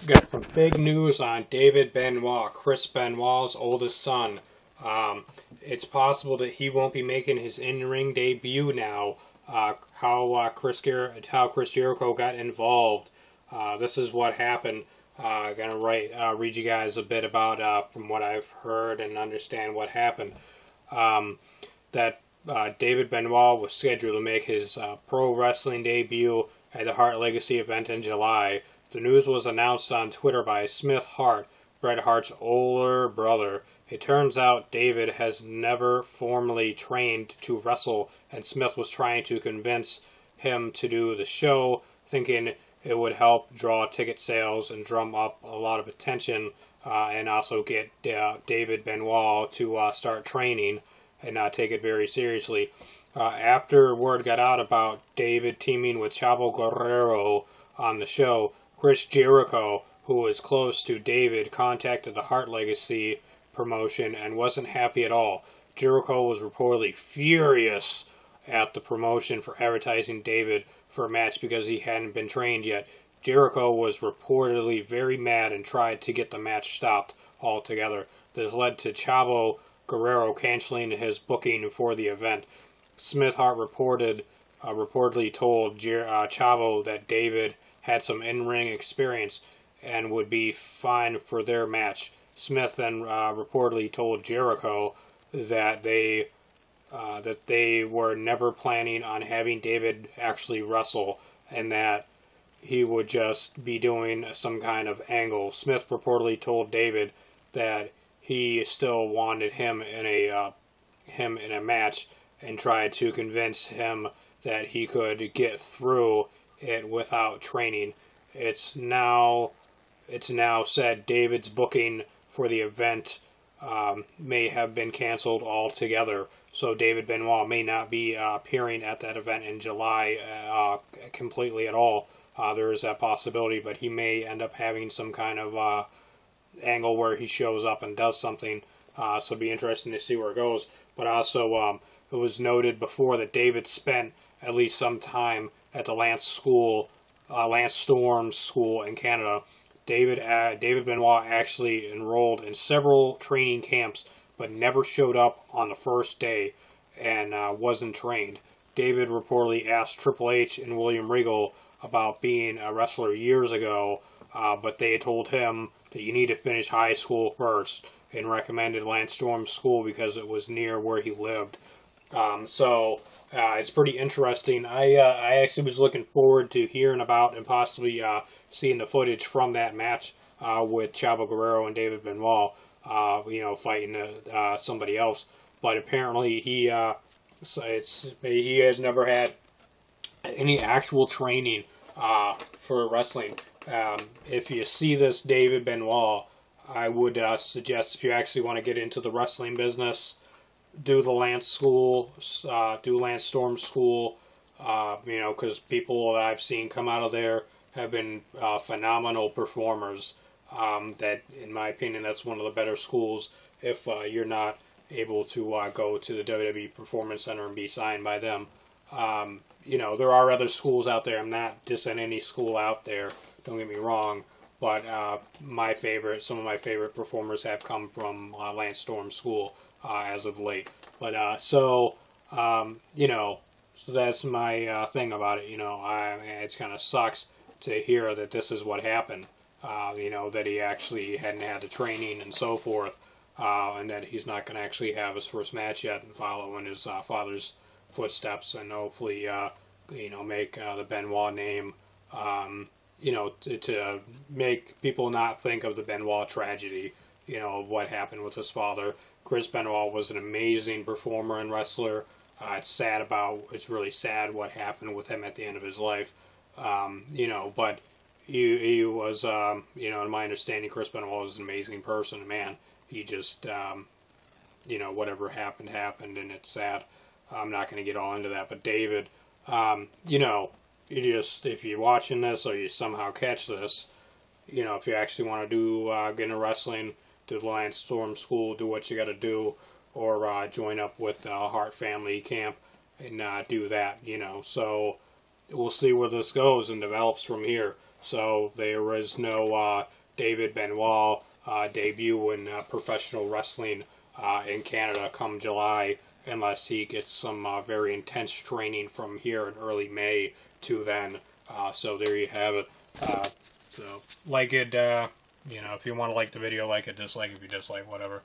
Got some big news on David Benoit, Chris Benoit's oldest son. It's possible that he won't be making his in-ring debut now. How Chris Jericho got involved. This is what happened. Gonna read you guys a bit about from what I've heard and understand what happened. That David Benoit was scheduled to make his pro wrestling debut at the Hart Legacy event in July. The news was announced on Twitter by Smith Hart, Bret Hart's older brother. It turns out David has never formally trained to wrestle, and Smith was trying to convince him to do the show, thinking it would help draw ticket sales and drum up a lot of attention, and also get David Benoit to start training and take it very seriously. After word got out about David teaming with Chavo Guerrero on the show, Chris Jericho, who was close to David, contacted the Hart Legacy promotion and wasn't happy at all. Jericho was reportedly furious at the promotion for advertising David for a match because he hadn't been trained yet. Jericho was reportedly very mad and tried to get the match stopped altogether. This led to Chavo Guerrero canceling his booking for the event. Smith Hart reportedly told Chavo that David had some in-ring experience and would be fine for their match. Smith then reportedly told Jericho that they were never planning on having David actually wrestle and that he would just be doing some kind of angle. Smith reportedly told David that he still wanted him in a match and tried to convince him that he could get through it without training. It's now said David's booking for the event may have been canceled altogether, so David Benoit may not be appearing at that event in July completely at all. There is that possibility, but he may end up having some kind of angle where he shows up and does something, so it'll be interesting to see where it goes. But also, it was noted before that David spent at least some time at the Lance Storm School in Canada. David Benoit actually enrolled in several training camps, but never showed up on the first day and wasn't trained. David reportedly asked Triple H and William Regal about being a wrestler years ago, but they told him that you need to finish high school first and recommended Lance Storm School because it was near where he lived. So it's pretty interesting. I actually was looking forward to hearing about and possibly seeing the footage from that match with Chavo Guerrero and David Benoit, fighting somebody else. But apparently he has never had any actual training for wrestling. If you see this David Benoit, I would suggest if you actually want to get into the wrestling business, do the Lance School, do Lance Storm School, because people that I've seen come out of there have been phenomenal performers. That, in my opinion, that's one of the better schools if you're not able to go to the WWE Performance Center and be signed by them. There are other schools out there. I'm not dissing any school out there, don't get me wrong, but some of my favorite performers have come from Lance Storm School as of late. But so that's my thing about it. It kind of sucks to hear that this is what happened. That he actually hadn't had the training and so forth, and that he's not going to actually have his first match yet and follow in his father's footsteps and hopefully make the Benoit name to make people not think of the Benoit tragedy, of what happened with his father. Chris Benoit was an amazing performer and wrestler. It's really sad what happened with him at the end of his life. But he was, in my understanding, Chris Benoit was an amazing person, man. He just, whatever happened, and it's sad. I'm not going to get all into that, but David, if you're watching this or you somehow catch this, if you actually want to do, get into wrestling, do the Lance Storm School, do what you got to do, or join up with the Hart family camp and do that, So we'll see where this goes and develops from here. So there is no David Benoit debut in professional wrestling in Canada come July, unless he gets some very intense training from here in early May to then. So there you have it. So like it, if you want to like the video, like it, dislike if you dislike, whatever.